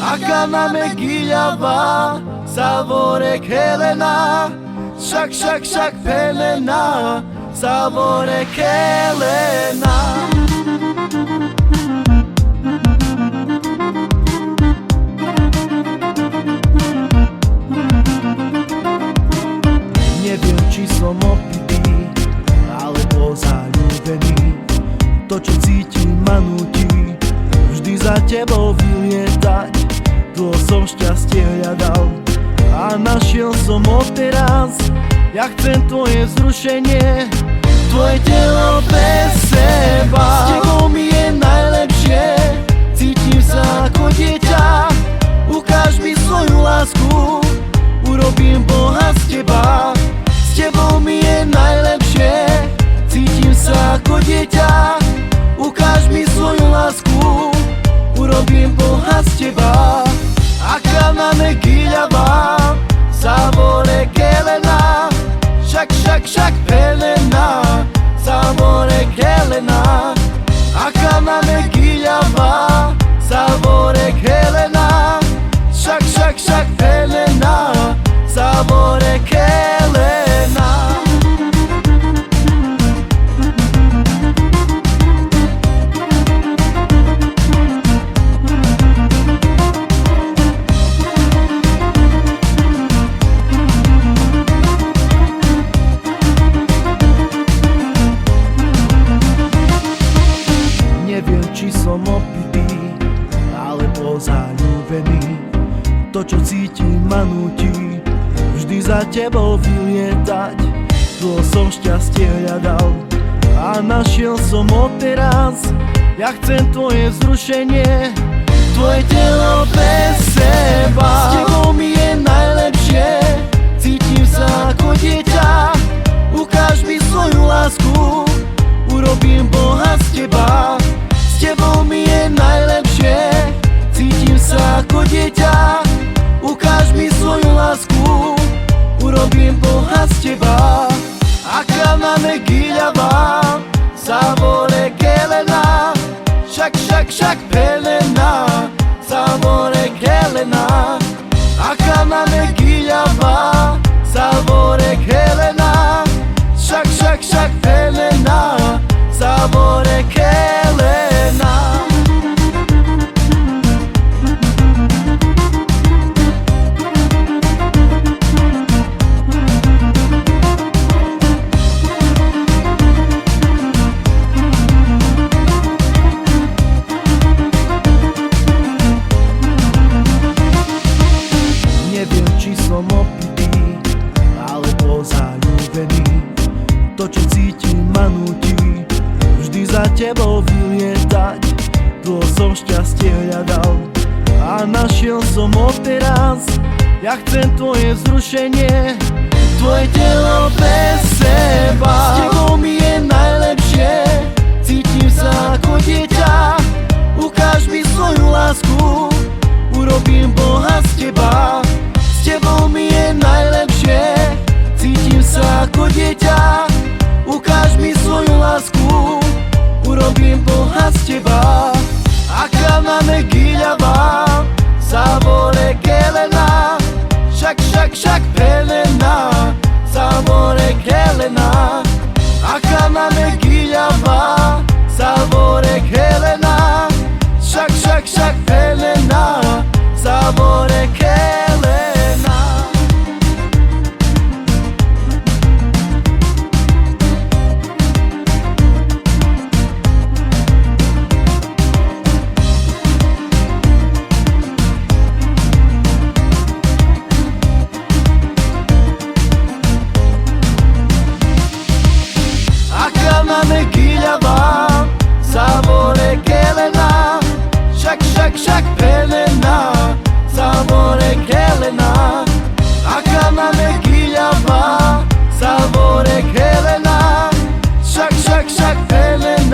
Akana Megilava, Savorek Helena, Shak Pelena, Savorek Helena. Neviem, či som opitý, alebo zaľúbený. To, čo cítim, ma nutí vždy za tebou vylietať. Dlho som šťastie hľadal a našiel som ho teraz. Ja chcem tvoje vzrušenie, tvoje telo bez seba. S tebou mi je najlepšie, cítim sa ako dieťa. Ukáž mi svoju lásku, urobím Boha z teba. S tebou mi je najlepšie, cítim sa ako dieťa. Ukáž mi svoju lásku, urobím Boha z teba. Akana Megilava, Savorek Helena, Shak Pelena, Savorek Helena. Akana Megilava, Savorek Helena, Shak Pelena, Savorek Helena. Neviem, či som opitý, alebo zaľúbený. To, čo cítim, ma nutí vždy za tebou vylietať. Dlho som šťastie hľadal a našiel som ho teraz. Ja chcem tvoje vzrušenie, tvoje telo bez seba. S tebou mi je najlepšie, cítim sa ako dieťa. Ukáž mi svoju lásku, urobím Boha z teba. S tebou mi je najlepšie, cítim sa ako dieťa. Ukáž mi svoju lásku, urobím Boha z teba. Akana Megilava, Savorek Helena, Shak Pelena, Savorek Helena. Akana Megilava, Savorek Helena, Shak Pelena, Savorek Helena. Neviem, či som opitý, alebo zaľúbený. To, čo cítim, ma nutí vždy za tebou vylietať. Dlho som šťastie hľadal a našiel som ho teraz. Ja chcem tvoje vzrušenie, tvoje telo bez seba. S tebou mi je najlepšie, cítim sa ako dieťa. Ukáž mi svoju lásku, urobím Boha z teba. S tebou mi je najlepšie, cítim sa ako dieťa. Ukáž mi svoju lásku, urobím Boha z teba. Akana Megilava, Savorek Helena, Shak Pelena, Savorek Helena. Akana Megilava, Savorek Helena, Shak Pelena, Savorek Helena. Akana Megilava, Savorek Helena, Shak Pelena, Savorek Helena. Akana Megilava, Savorek Helena, Shak Pelena.